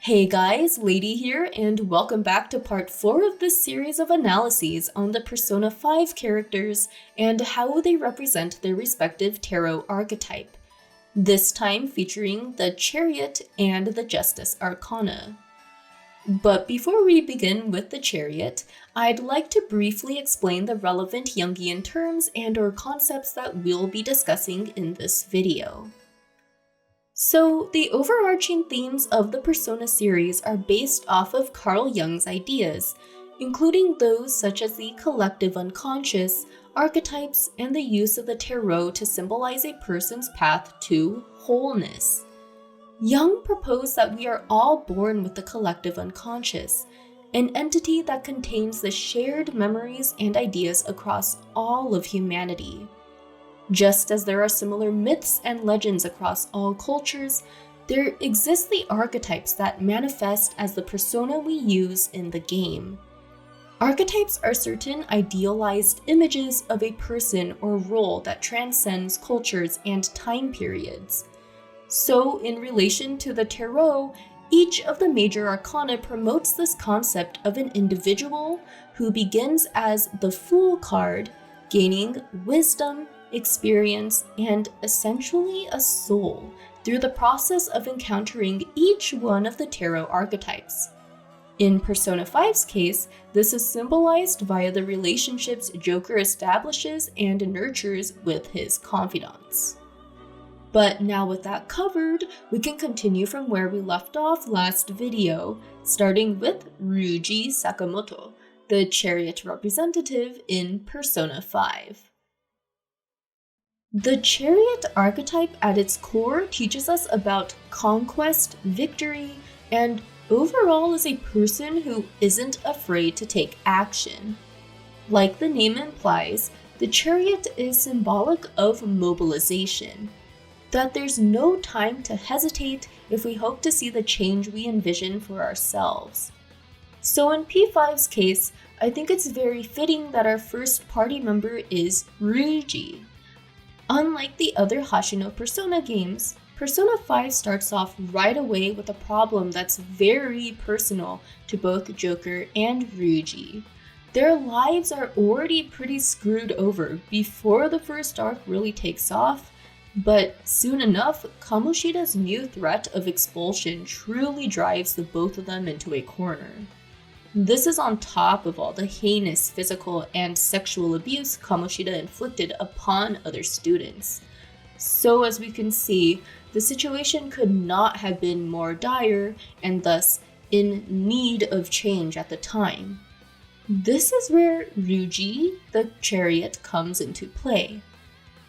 Hey guys, Lady here, and welcome back to part 4 of this series of analyses on the Persona 5 characters and how they represent their respective tarot archetype. This time featuring the Chariot and the Justice Arcana. But before we begin with the Chariot, I'd like to briefly explain the relevant Jungian terms and/or concepts that we'll be discussing in this video. So, the overarching themes of the Persona series are based off of Carl Jung's ideas, including those such as the collective unconscious, archetypes, and the use of the tarot to symbolize a person's path to wholeness. Jung proposed that we are all born with the collective unconscious, an entity that contains the shared memories and ideas across all of humanity. Just as there are similar myths and legends across all cultures, there exist the archetypes that manifest as the persona we use in the game. Archetypes are certain idealized images of a person or role that transcends cultures and time periods. So, in relation to the tarot, each of the major arcana promotes this concept of an individual who begins as the Fool card, gaining wisdom, experience, and essentially a soul through the process of encountering each one of the tarot archetypes. In Persona 5's case, this is symbolized via the relationships Joker establishes and nurtures with his confidants. But now with that covered, we can continue from where we left off last video, starting with Ryuji Sakamoto, the Chariot representative in Persona 5. The Chariot archetype at its core teaches us about conquest, victory, and overall is a person who isn't afraid to take action. Like the name implies, the Chariot is symbolic of mobilization, that there's no time to hesitate if we hope to see the change we envision for ourselves. So in P5's case, I think it's very fitting that our first party member is Ryuji. Unlike the other Hashino Persona games, Persona 5 starts off right away with a problem that's very personal to both Joker and Ryuji. Their lives are already pretty screwed over before the first arc really takes off, but soon enough, Kamoshida's new threat of expulsion truly drives the both of them into a corner. This is on top of all the heinous physical and sexual abuse Kamoshida inflicted upon other students. So as we can see, the situation could not have been more dire and thus in need of change at the time. This is where Ryuji, the Chariot, comes into play.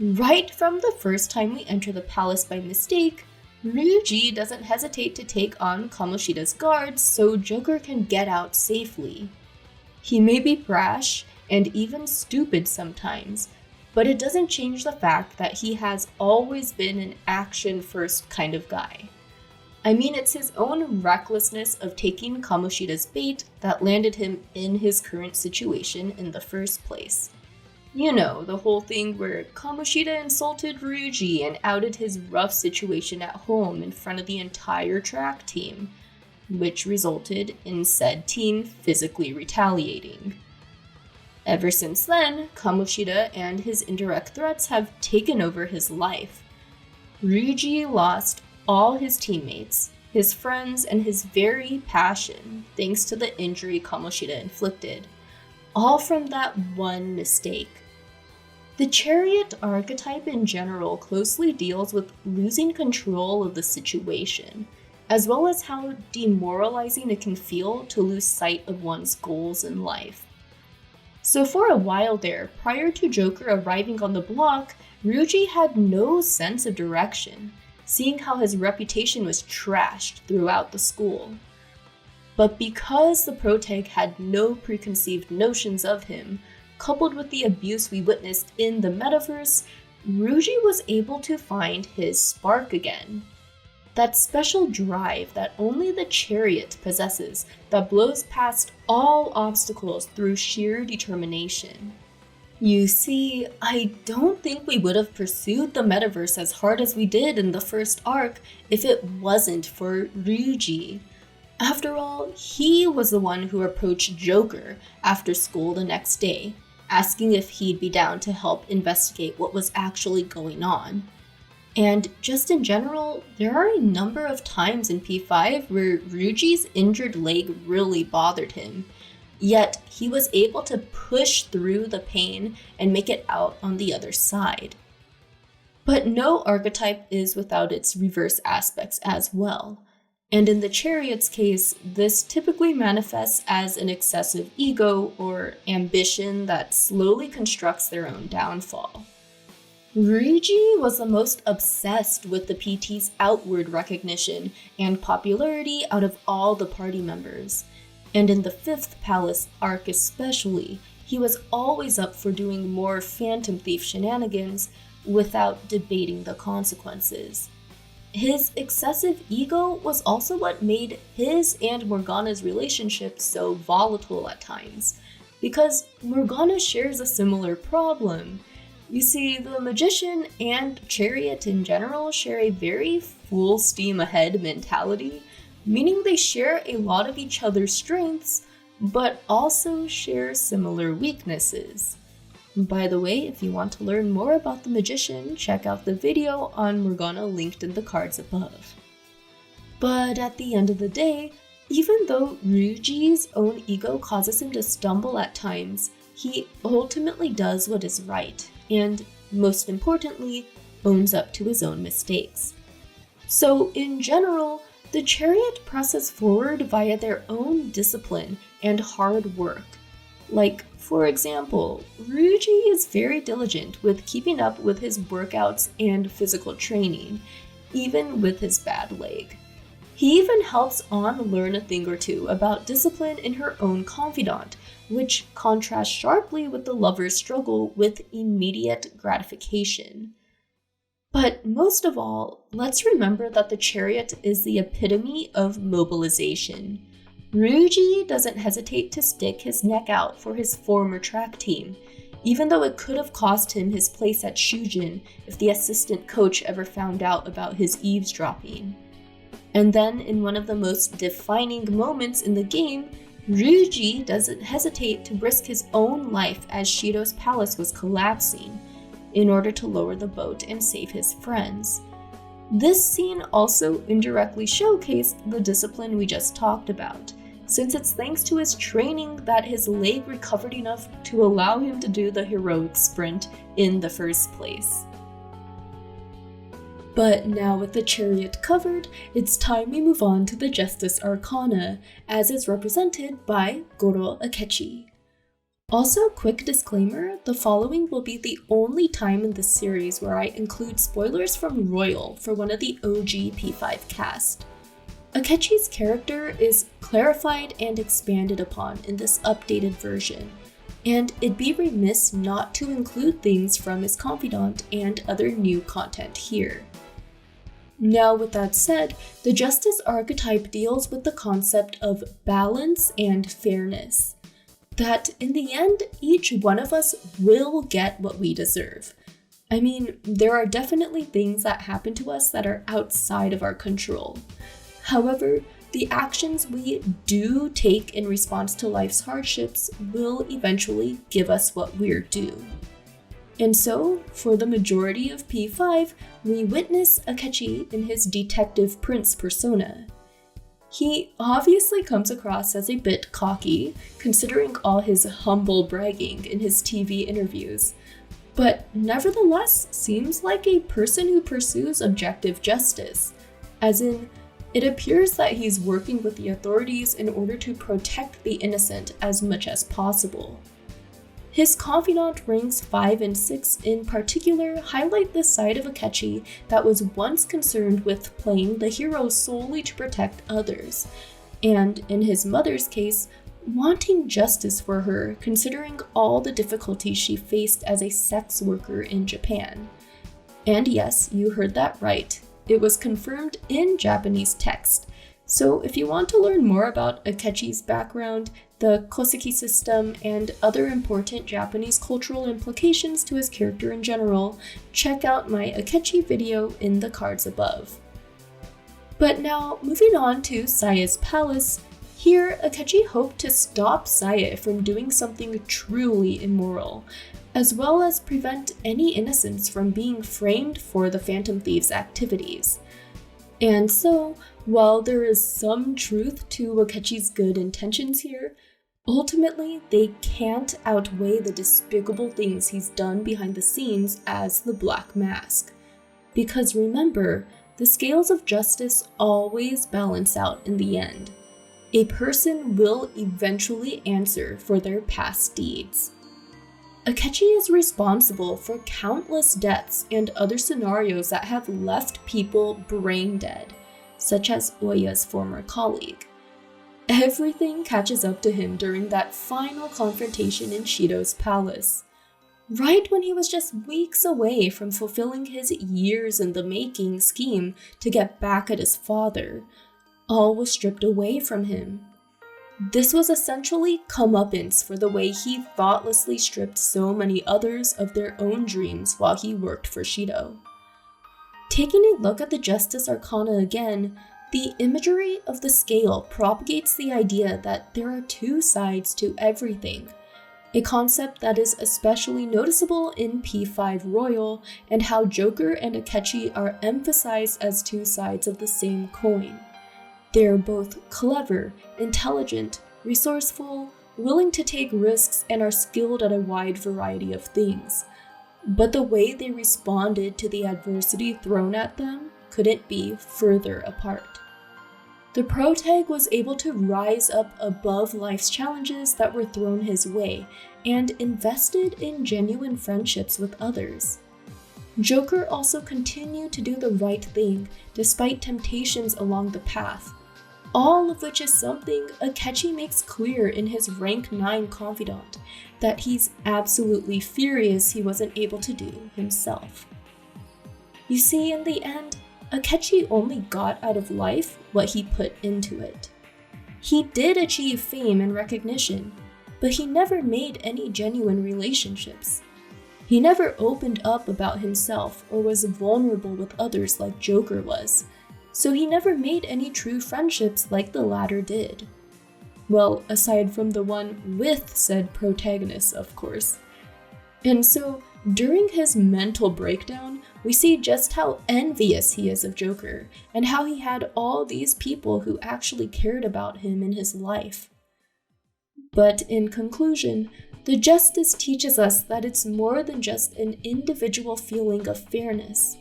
Right from the first time we enter the palace by mistake, Ryuji doesn't hesitate to take on Kamoshida's guards so Joker can get out safely. He may be brash and even stupid sometimes, but it doesn't change the fact that he has always been an action-first kind of guy. I mean, it's his own recklessness of taking Kamoshida's bait that landed him in his current situation in the first place. You know, the whole thing where Kamoshida insulted Ryuji and outed his rough situation at home in front of the entire track team, which resulted in said team physically retaliating. Ever since then, Kamoshida and his indirect threats have taken over his life. Ryuji lost all his teammates, his friends, and his very passion thanks to the injury Kamoshida inflicted, all from that one mistake. The Chariot archetype in general closely deals with losing control of the situation, as well as how demoralizing it can feel to lose sight of one's goals in life. So for a while there, prior to Joker arriving on the block, Ryuji had no sense of direction, seeing how his reputation was trashed throughout the school. But because the protag had no preconceived notions of him, coupled with the abuse we witnessed in the metaverse, Ryuji was able to find his spark again. That special drive that only the Chariot possesses that blows past all obstacles through sheer determination. You see, I don't think we would have pursued the metaverse as hard as we did in the first arc if it wasn't for Ryuji. After all, he was the one who approached Joker after school the next day, asking if he'd be down to help investigate what was actually going on. And just in general, there are a number of times in P5 where Ryuji's injured leg really bothered him, yet he was able to push through the pain and make it out on the other side. But no archetype is without its reverse aspects as well. And in the Chariot's case, this typically manifests as an excessive ego or ambition that slowly constructs their own downfall. Ryuji was the most obsessed with the PT's outward recognition and popularity out of all the party members. And in the Fifth Palace arc especially, he was always up for doing more Phantom Thief shenanigans without debating the consequences. His excessive ego was also what made his and Morgana's relationship so volatile at times, because Morgana shares a similar problem. You see, the Magician and Chariot in general share a very full steam ahead mentality, meaning they share a lot of each other's strengths, but also share similar weaknesses. By the way, if you want to learn more about the Magician, check out the video on Morgana linked in the cards above. But at the end of the day, even though Ryuji's own ego causes him to stumble at times, he ultimately does what is right, and most importantly, owns up to his own mistakes. So in general, the Chariot presses forward via their own discipline and hard work. Like, for example, Ryuji is very diligent with keeping up with his workouts and physical training, even with his bad leg. He even helps An learn a thing or two about discipline in her own confidant, which contrasts sharply with the lover's struggle with immediate gratification. But most of all, let's remember that the Chariot is the epitome of mobilization. Ryuji doesn't hesitate to stick his neck out for his former track team, even though it could have cost him his place at Shujin if the assistant coach ever found out about his eavesdropping. And then, in one of the most defining moments in the game, Ryuji doesn't hesitate to risk his own life as Shido's palace was collapsing, in order to lower the boat and save his friends. This scene also indirectly showcased the discipline we just talked about, since it's thanks to his training that his leg recovered enough to allow him to do the heroic sprint in the first place. But now with the Chariot covered, it's time we move on to the Justice Arcana, as is represented by Goro Akechi. Also, quick disclaimer, the following will be the only time in this series where I include spoilers from Royal for one of the OG P5 cast. Akechi's character is clarified and expanded upon in this updated version, and it'd be remiss not to include things from his confidant and other new content here. Now with that said, the Justice archetype deals with the concept of balance and fairness. That in the end, each one of us will get what we deserve. I mean, there are definitely things that happen to us that are outside of our control. However, the actions we do take in response to life's hardships will eventually give us what we're due. And so, for the majority of P5, we witness Akechi in his detective prince persona. He obviously comes across as a bit cocky, considering all his humble bragging in his TV interviews, but nevertheless seems like a person who pursues objective justice, as in, it appears that he's working with the authorities in order to protect the innocent as much as possible. His confidant ranks 5 and 6 in particular highlight the side of Akechi that was once concerned with playing the hero solely to protect others, and in his mother's case, wanting justice for her considering all the difficulties she faced as a sex worker in Japan. And yes, you heard that right. It was confirmed in Japanese text. So if you want to learn more about Akechi's background, the Koseki system, and other important Japanese cultural implications to his character in general, check out my Akechi video in the cards above. But now, moving on to Saya's palace, here Akechi hoped to stop Saya from doing something truly immoral, as well as prevent any innocents from being framed for the Phantom Thieves' activities. And so, while there is some truth to Akechi's good intentions here, ultimately they can't outweigh the despicable things he's done behind the scenes as the Black Mask. Because remember, the scales of justice always balance out in the end. A person will eventually answer for their past deeds. Akechi is responsible for countless deaths and other scenarios that have left people brain dead, such as Oya's former colleague. Everything catches up to him during that final confrontation in Shido's palace. Right when he was just weeks away from fulfilling his years in the making scheme to get back at his father, all was stripped away from him. This was essentially comeuppance for the way he thoughtlessly stripped so many others of their own dreams while he worked for Shido. Taking a look at the Justice Arcana again, the imagery of the scale propagates the idea that there are two sides to everything, a concept that is especially noticeable in P5 Royal and how Joker and Akechi are emphasized as two sides of the same coin. They're both clever, intelligent, resourceful, willing to take risks, and are skilled at a wide variety of things. But the way they responded to the adversity thrown at them couldn't be further apart. The protag was able to rise up above life's challenges that were thrown his way and invested in genuine friendships with others. Joker also continued to do the right thing despite temptations along the path, all of which is something Akechi makes clear in his rank 9 confidant, that he's absolutely furious he wasn't able to do himself. You see, in the end, Akechi only got out of life what he put into it. He did achieve fame and recognition, but he never made any genuine relationships. He never opened up about himself or was vulnerable with others like Joker was, so he never made any true friendships like the latter did. Well, aside from the one with said protagonist, of course. And so, during his mental breakdown, we see just how envious he is of Joker, and how he had all these people who actually cared about him in his life. But in conclusion, the Justice teaches us that it's more than just an individual feeling of fairness,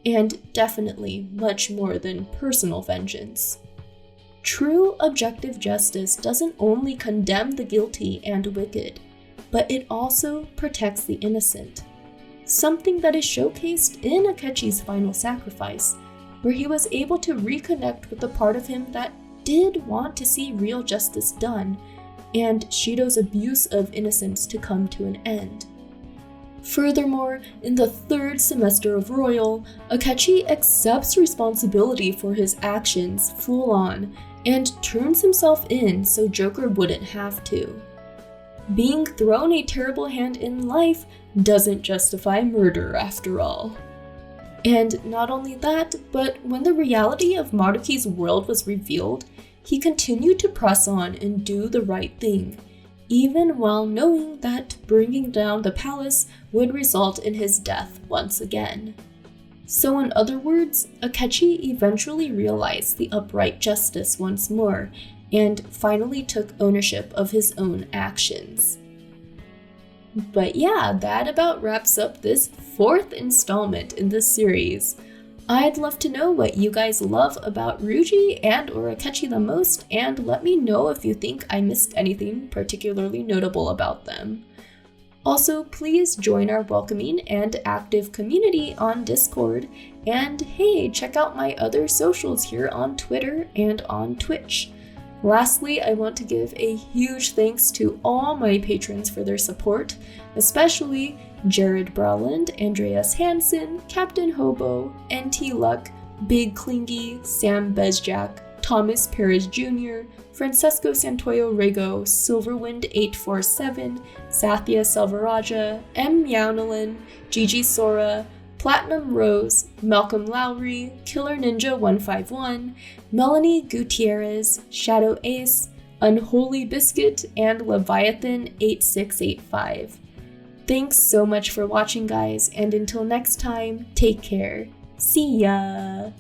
and definitely much more than personal vengeance. True objective justice doesn't only condemn the guilty and wicked, but it also protects the innocent. Something that is showcased in Akechi's final sacrifice, where he was able to reconnect with the part of him that did want to see real justice done, and Shido's abuse of innocence to come to an end. Furthermore, in the 3rd semester of Royal, Akechi accepts responsibility for his actions full on, and turns himself in so Joker wouldn't have to. Being thrown a terrible hand in life doesn't justify murder, after all. And not only that, but when the reality of Maruki's world was revealed, he continued to press on and do the right thing, even while knowing that bringing down the palace would result in his death once again. So in other words, Akechi eventually realized the upright justice once more, and finally took ownership of his own actions. But yeah, that about wraps up this 4th installment in this series. I'd love to know what you guys love about Ryuji and or Akechi the most, and let me know if you think I missed anything particularly notable about them. Also, please join our welcoming and active community on Discord, and hey, check out my other socials here on Twitter and on Twitch. Lastly, I want to give a huge thanks to all my patrons for their support, especially Jared Browland, Andreas Hansen, Captain Hobo, NT Luck, Big Clingy, Sam Bezjak, Thomas Perez Jr., Francesco Santoyo Rego, Silverwind847, Sathya Selvaraja, M. Yaunalin, Gigi Sora, Platinum Rose, Malcolm Lowry, Killer Ninja 151, Melanie Gutierrez, Shadow Ace, Unholy Biscuit, and Leviathan 8685. Thanks so much for watching, guys, and until next time, take care. See ya!